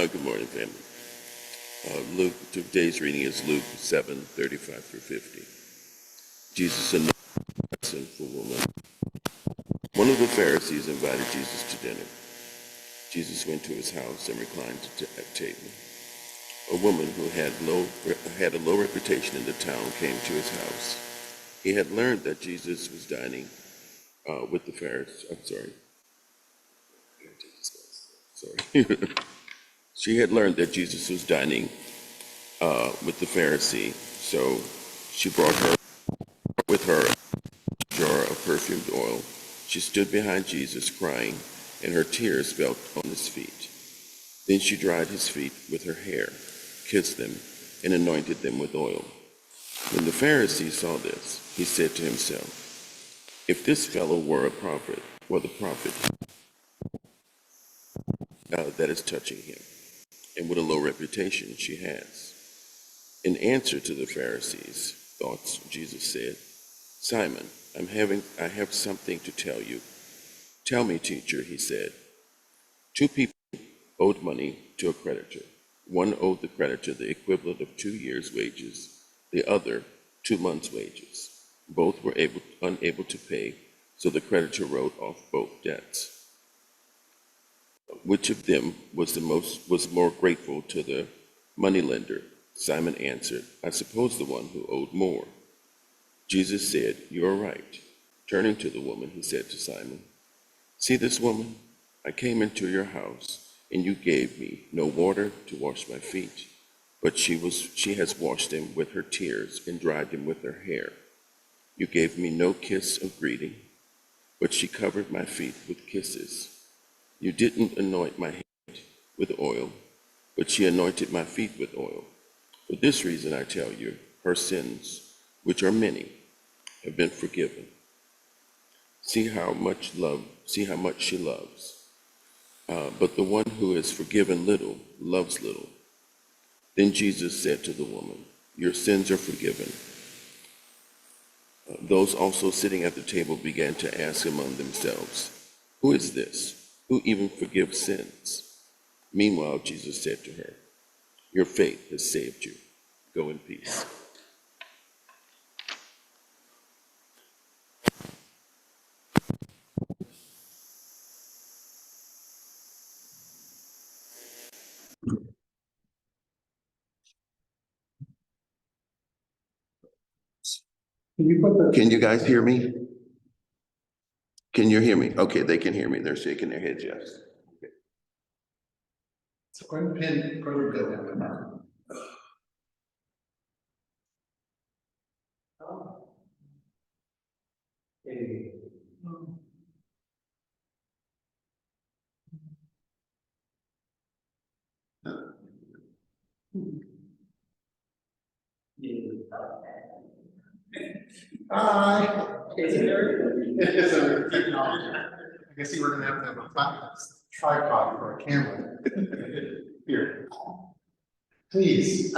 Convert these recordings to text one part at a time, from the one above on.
Good morning, family. Today's reading is Luke 7:35 through 50. Jesus and the sinful woman. One of the Pharisees invited Jesus to dinner. Jesus went to his house and reclined at table. A woman who had a low reputation in the town came to his house. He had learned that Jesus was dining with the Pharisees. I'm sorry. Sorry. She had learned that Jesus was dining with the Pharisee, so she brought with her a jar of perfumed oil. She stood behind Jesus crying, and her tears fell on his feet. Then she dried his feet with her hair, kissed them, and anointed them with oil. When the Pharisee saw this, he said to himself, "If this fellow were a prophet, or the prophet that is touching him, and what a low reputation she has." In answer to the Pharisees' thoughts, Jesus said, "Simon, I have something to tell you." "Tell me, teacher," he said. Two people owed money to a creditor. One owed the creditor the equivalent of 2 years' wages, the other 2 months' wages. Both were unable to pay, so the creditor wrote off both debts. Which of them was more grateful to the moneylender? Simon answered, "I suppose the one who owed more." Jesus said, "You are right." Turning to the woman, he said to Simon, "See this woman? I came into your house, and you gave me no water to wash my feet, but she has washed them with her tears and dried them with her hair. You gave me no kiss of greeting, but she covered my feet with kisses. You didn't anoint my head with oil, but she anointed my feet with oil. For this reason I tell you, her sins, which are many, have been forgiven. See how much she loves. But the one who is forgiven little loves little." Then Jesus said to the woman, "Your sins are forgiven." Those also sitting at the table began to ask among themselves, "Who is this? Who even forgives sins?" Meanwhile, Jesus said to her, "Your faith has saved you. Go in peace." Can you guys hear me? Can you hear me? Okay, they can hear me. They're shaking their heads, yes. Okay. So go ahead and put your bill in. I guess you were gonna have to have a tripod for a camera. Here. Please.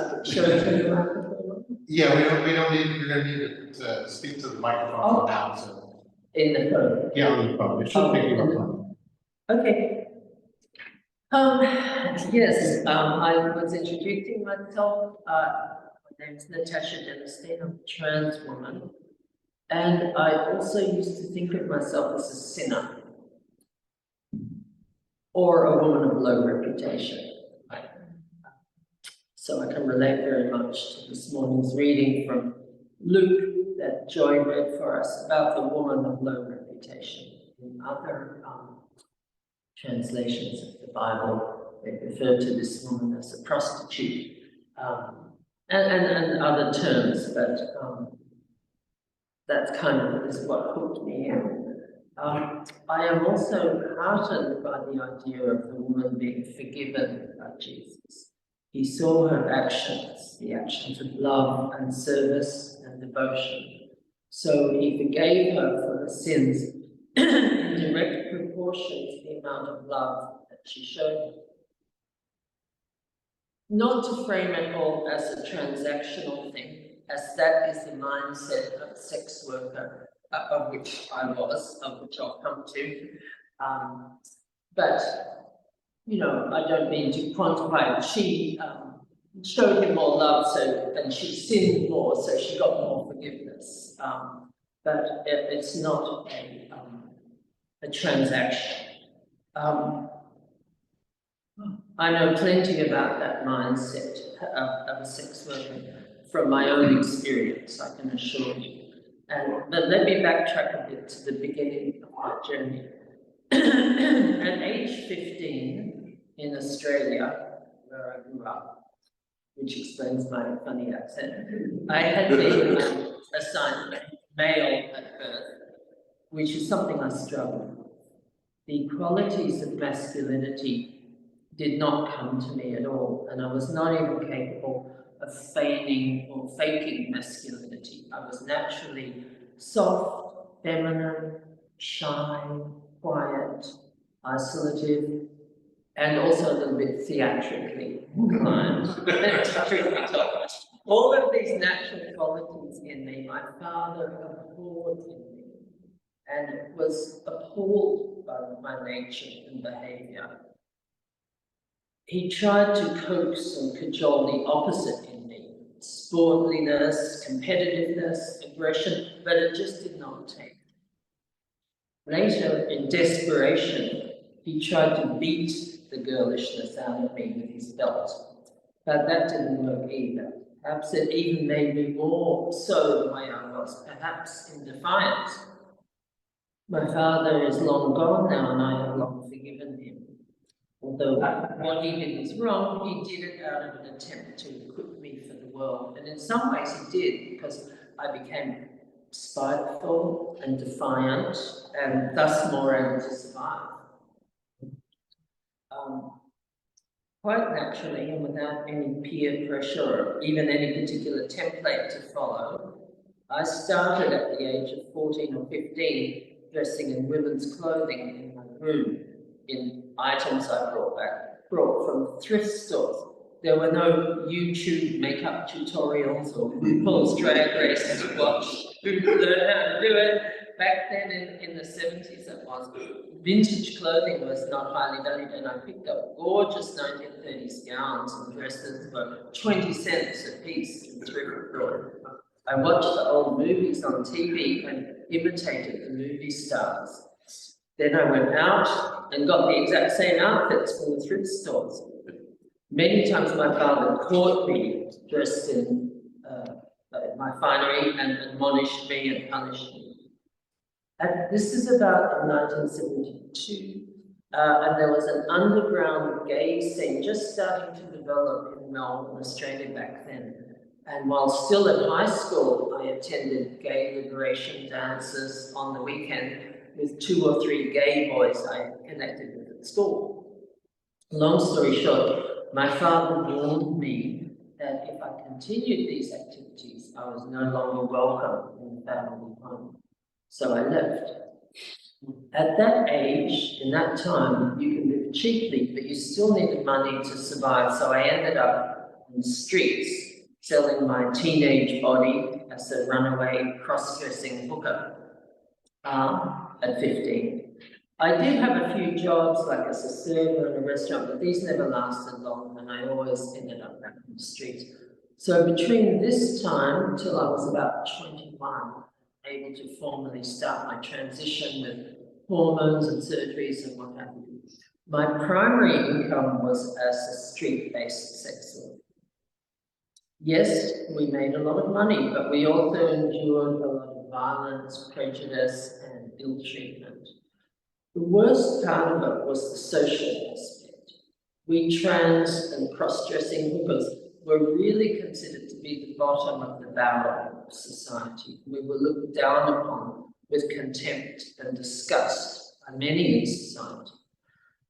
Yeah, we don't need, you're gonna need to speak to the microphone now, so. In the phone. Yeah, on the phone. It should pick you up. Okay. Yes, I was introducing myself. My name is Natasha Dennerstein. I'm a trans woman. And I also used to think of myself as a sinner or a woman of low reputation. Right? So I can relate very much to this morning's reading from Luke that Joy read for us about the woman of low reputation. In other translations of the Bible, they refer to this woman as a prostitute, and other terms, but that's kind of is what hooked me in. I am also heartened by the idea of the woman being forgiven by Jesus. He saw her actions, the actions of love and service and devotion. So he forgave her for her sins in direct proportion to the amount of love that she showed him. Not to frame it all as a transactional thing, as that is the mindset of a sex worker, of which I was, of which I'll come to. But I don't mean to quantify it. She showed him more love, and she sinned more, so she got more forgiveness. But it's not a transaction. I know plenty about that mindset of a sex worker from my own experience, I can assure you. But let me backtrack a bit to the beginning of my journey. At age 15 in Australia, where I grew up, which explains my funny accent, I had been assigned male at birth, which is something I struggled with. The qualities of masculinity did not come to me at all, and I was not even capable of feigning or faking masculinity. I was naturally soft, feminine, shy, quiet, isolative, and also a little bit theatrically inclined. All of these natural qualities in me, my father abhorred in me and was appalled by my nature and behaviour. He tried to coax and cajole the opposite in me, sportliness, competitiveness, aggression, but it just did not take. Later, in desperation, he tried to beat the girlishness out of me with his belt, but that didn't work either. Perhaps it even made me more so the way I was, perhaps in defiance. My father is long gone now, and I have long forgiven him. Although what he did was wrong, he did it out of an attempt to equip me for the world. And in some ways he did, because I became spiteful and defiant, and thus more able to survive. Quite naturally, and without any peer pressure or even any particular template to follow, I started at the age of 14 or 15 dressing in women's clothing in my room, in items I brought from thrift stores. There were no YouTube makeup tutorials or RuPaul's Drag Race to watch to learn how to do it. Back then in the 70s it was. Vintage clothing was not highly valued, and I picked up gorgeous 1930s gowns and dresses for 20 cents a piece in thrift stores. I watched the old movies on TV and imitated the movie stars. Then I went out and got the exact same outfits from the thrift stores. Many times my father caught me dressed in my finery and admonished me and punished me. And this is about in 1972, and there was an underground gay scene just starting to develop in Melbourne, Australia back then. And while still in high school, I attended gay liberation dances on the weekend with 2 or 3 gay boys I connected with at school. Long story short, my father warned me that if I continued these activities, I was no longer welcome in the family home. So I left. At that age, in that time, you can live cheaply, but you still needed money to survive. So I ended up in the streets, selling my teenage body as a runaway cross-dressing hooker at 15. I did have a few jobs, like as a server in a restaurant, but these never lasted long, and I always ended up back in the streets. So between this time till I was about 21, able to formally start my transition with hormones and surgeries and what have you, my primary income was as a street-based sex worker. Yes, we made a lot of money, but we also endured a lot of violence, prejudice, and ill treatment. The worst part of it was the social aspect. We trans and cross-dressing hookers were really considered to be the bottom of the barrel of society. We were looked down upon with contempt and disgust by many in society.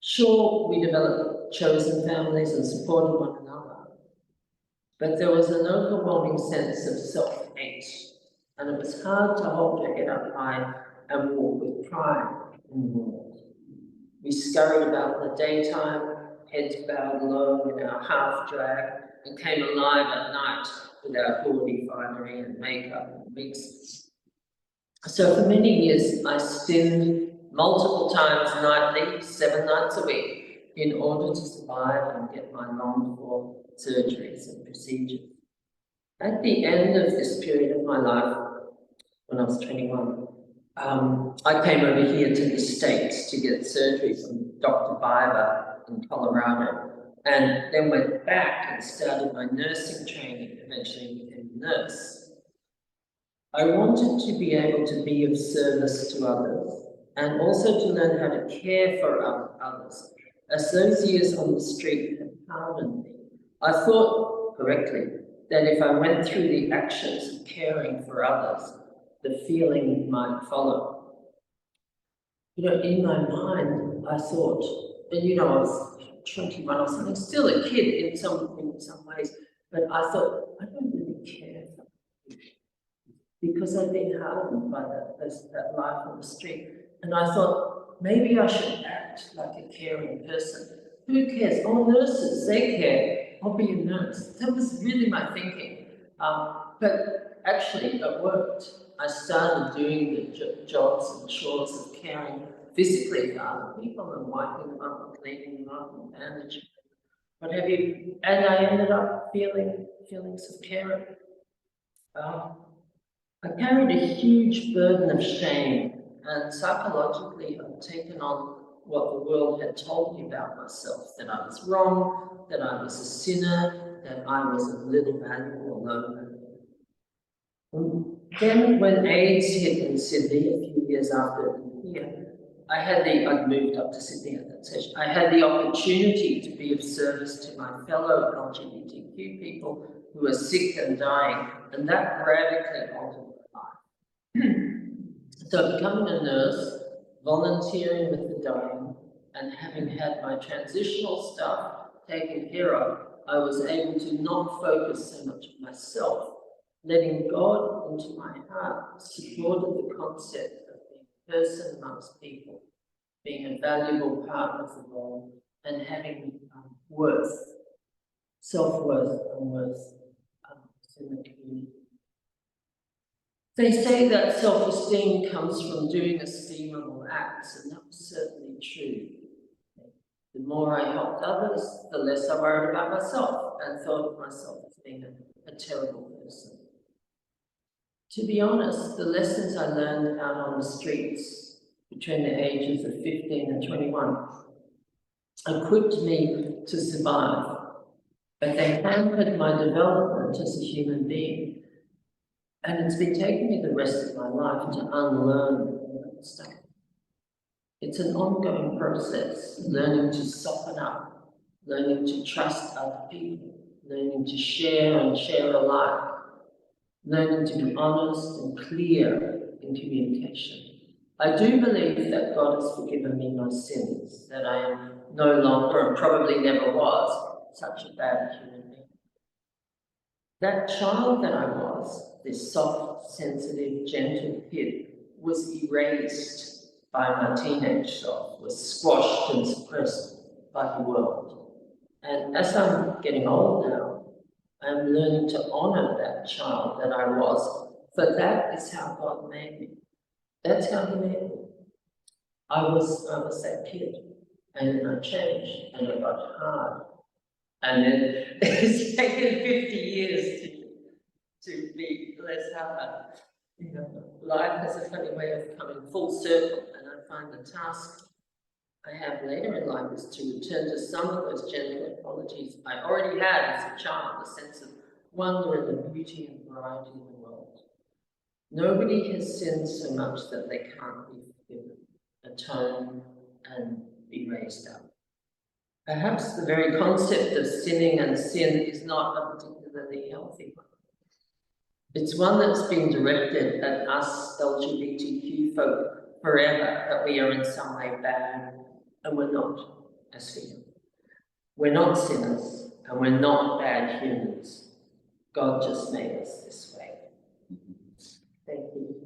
Sure, we developed chosen families and supported one another, but there was an overwhelming sense of self-hate, and it was hard to hold your head up high and walk with pride in the world. We scurried about in the daytime, heads bowed low in our half-drag, and came alive at night with our gaudy finery and makeup and wigs. So for many years, I stinned multiple times nightly, 7 nights a week, in order to survive and get my longed-for surgeries and procedures. At the end of this period of my life, when I was 21, I came over here to the States to get surgery from Dr. Biber in Colorado, and then went back and started my nursing training, eventually became a nurse. I wanted to be able to be of service to others, and also to learn how to care for others, as those years on the street had hardened me. I thought, correctly, that if I went through the actions of caring for others, the feeling might follow. You know, in my mind, I thought, and you know, I was 21 or something, still a kid in some ways, but I thought, I don't really care for people, because I'd been hardened by that life on the street. And I thought, maybe I should act like a caring person. Who cares? Oh, nurses, they care. I'll be a nurse. That was really my thinking. But actually, it worked. I started doing the jobs and chores of caring physically for other people and wiping them up and cleaning them up and bandaging them, what have you. And I ended up feeling feelings of caring. I carried a huge burden of shame, and psychologically I'd taken on what the world had told me about myself, that I was wrong, that I was a sinner, that I was of little value or low value. Then when AIDS hit in Sydney a few years after being here, I'd moved up to Sydney at that stage. I had the opportunity to be of service to my fellow LGBTQ people who were sick and dying, and that radically altered my life. So becoming a nurse, volunteering with the dying, and having had my transitional stuff taken care of, I was able to not focus so much on myself. Letting God into my heart supported the concept of being a person amongst people, being a valuable part of the world, and having worth, self-worth and worth in the community. They say that self-esteem comes from doing esteemable acts, and that was certainly true. The more I helped others, the less I worried about myself and thought of myself as being a terrible person. To be honest, the lessons I learned out on the streets between the ages of 15 and 21 equipped me to survive, but they hampered my development as a human being. And it's been taking me the rest of my life to unlearn all that stuff. It's an ongoing process, learning to soften up, learning to trust other people, learning to share and share alike, learning to be honest and clear in communication. I do believe that God has forgiven me my sins, that I am no longer, and probably never was, such a bad human being. That child that I was, this soft, sensitive, gentle kid, was erased by my teenage self, was squashed and suppressed by the world. And as I'm getting old now, I'm learning to honor that child that I was, for that is how God made me. That's how He made me. I was that kid, and then I changed, and I got hard. And then it's taken 50 years to be less hard. You know, life has a funny way of coming full circle, and I find the task I have later in life is to return to some of those gentle qualities I already had as a child, a sense of wonder and the beauty and variety of the world. Nobody has sinned so much that they can't be forgiven, atone, and be raised up. Perhaps the very concept of sinning and sin is not a particularly healthy one. It's one that's been directed at us LGBTQ folk forever, that we are in some way bad, and we're not, as humans. We're not sinners, and we're not bad humans. God just made us this way. Thank you.